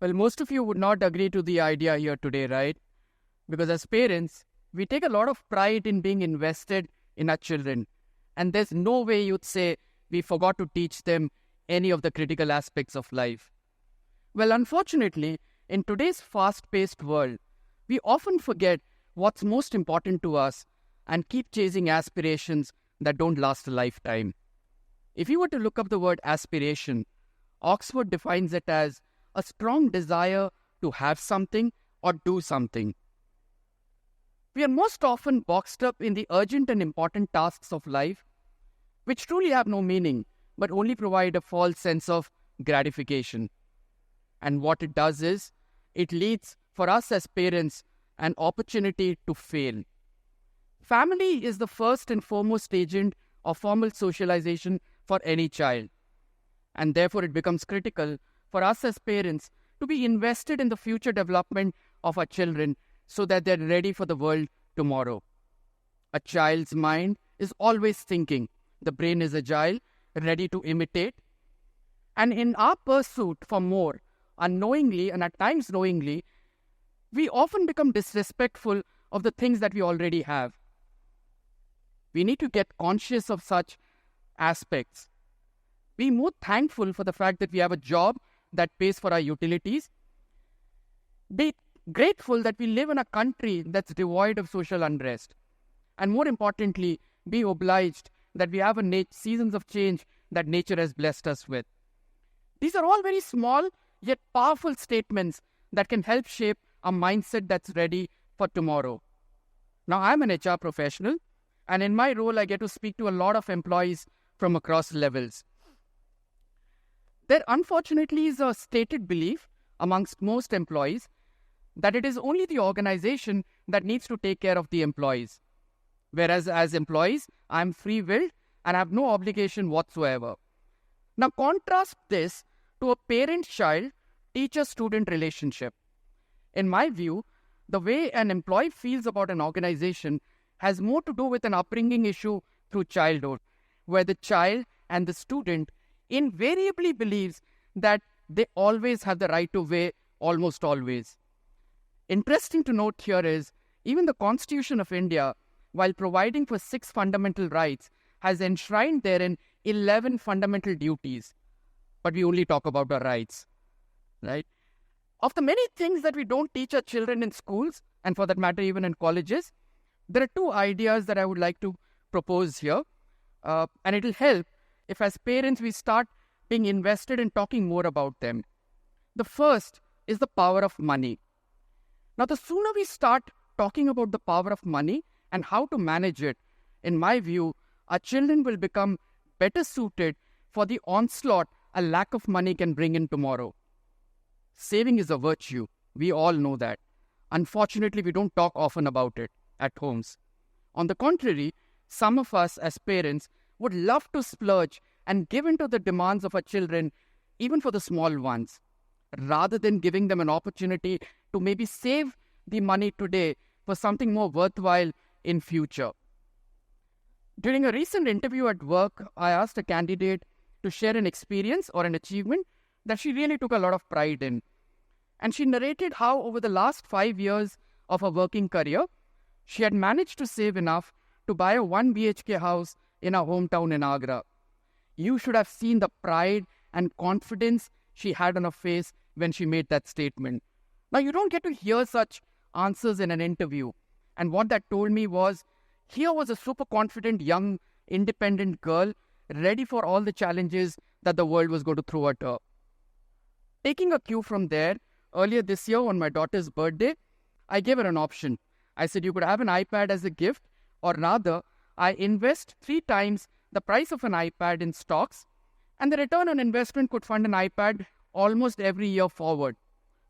Well, most of you would not agree to the idea here today, right? Because as parents, we take a lot of pride in being invested in our children. And there's no way you'd say we forgot to teach them any of the critical aspects of life. Well, unfortunately, in today's fast-paced world, we often forget what's most important to us and keep chasing aspirations that don't last a lifetime. If you were to look up the word aspiration, Oxford defines it as a strong desire to have something or do something. We are most often boxed up in the urgent and important tasks of life, which truly have no meaning, but only provide a false sense of gratification. And what it does is, it leads for us as parents an opportunity to fail. Family is the first and foremost agent of formal socialization for any child. And therefore it becomes critical for us as parents to be invested in the future development of our children so that they're ready for the world tomorrow. A child's mind is always thinking. The brain is agile, ready to imitate. And in our pursuit for more, unknowingly and at times knowingly, we often become disrespectful of the things that we already have. We need to get conscious of such aspects. Be more thankful for the fact that we have a job that pays for our utilities. Be grateful that we live in a country that's devoid of social unrest. And more importantly, be obliged that we have seasons of change that nature has blessed us with. These are all very small yet powerful statements that can help shape a mindset that's ready for tomorrow. Now, I'm an HR professional, and in my role, I get to speak to a lot of employees from across levels. There unfortunately is a stated belief amongst most employees that it is only the organization that needs to take care of the employees. Whereas as employees, I'm free-willed and have no obligation whatsoever. Now contrast this to a parent-child, teacher-student relationship. In my view, the way an employee feels about an organization has more to do with an upbringing issue through childhood, where the child and the student invariably believes that they always have the right to weigh almost always. Interesting to note here is, even the Constitution of India, while providing for 6 fundamental rights, has enshrined therein 11 fundamental duties. But we only talk about our rights, right? Of the many things that we don't teach our children in schools, and for that matter even in colleges, there are 2 ideas that I would like to propose here. And it will help if as parents we start being invested in talking more about them. The first is the power of money. Now, the sooner we start talking about the power of money and how to manage it, in my view, our children will become better suited for the onslaught a lack of money can bring in tomorrow. Saving is a virtue. We all know that. Unfortunately, we don't talk often about it at homes. On the contrary, some of us as parents would love to splurge and give in to the demands of our children, even for the small ones, rather than giving them an opportunity to maybe save the money today for something more worthwhile in future. During a recent interview at work, I asked a candidate to share an experience or an achievement that she really took a lot of pride in. And she narrated how over the last 5 years of her working career, she had managed to save enough to buy a 1 BHK house in her hometown in Agra. You should have seen the pride and confidence she had on her face when she made that statement. Now, you don't get to hear such answers in an interview. And what that told me was, here was a super confident, young, independent girl ready for all the challenges that the world was going to throw at her. Taking a cue from there, earlier this year on my daughter's birthday, I gave her an option. I said, you could have an iPad as a gift, or rather, I invest 3 times the price of an iPad in stocks, and the return on investment could fund an iPad almost every year forward.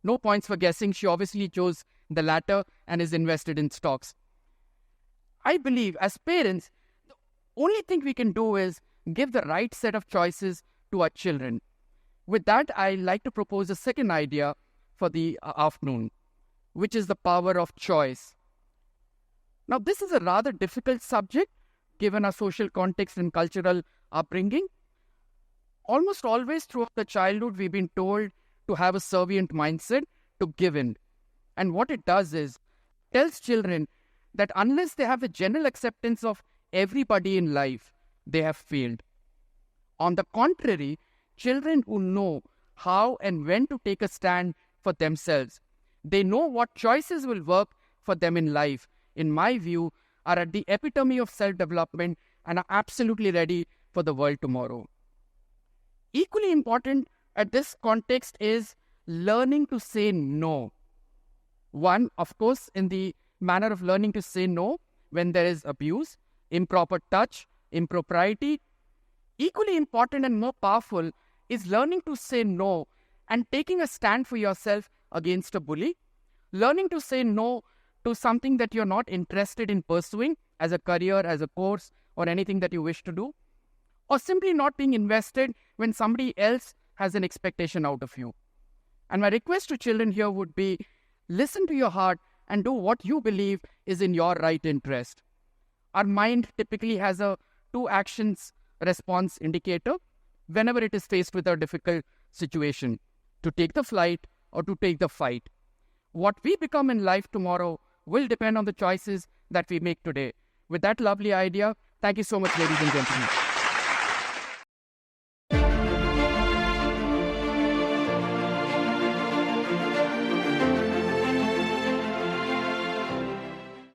No points for guessing. She obviously chose the latter and is invested in stocks. I believe as parents, the only thing we can do is give the right set of choices to our children. With that, I like to propose a second idea for the afternoon, which is the power of choice. Now, this is a rather difficult subject given our social context and cultural upbringing. Almost always throughout the childhood, we've been told to have a servient mindset, to give in. And what it does is, tells children that unless they have a general acceptance of everybody in life, they have failed. On the contrary, children who know how and when to take a stand for themselves, they know what choices will work for them in life, in my view, are at the epitome of self-development and are absolutely ready for the world tomorrow. Equally important at this context is learning to say no. One, of course, in the manner of learning to say no when there is abuse, improper touch, impropriety. Equally important and more powerful is learning to say no and taking a stand for yourself against a bully. Learning to say no to something that you're not interested in pursuing as a career, as a course, or anything that you wish to do. Or simply not being invested when somebody else has an expectation out of you. And my request to children here would be, listen to your heart and do what you believe is in your right interest. Our mind typically has a 2 actions response indicator whenever it is faced with a difficult situation, to take the flight or to take the fight. What we become in life tomorrow will depend on the choices that we make today. With that lovely idea, thank you so much, ladies and gentlemen.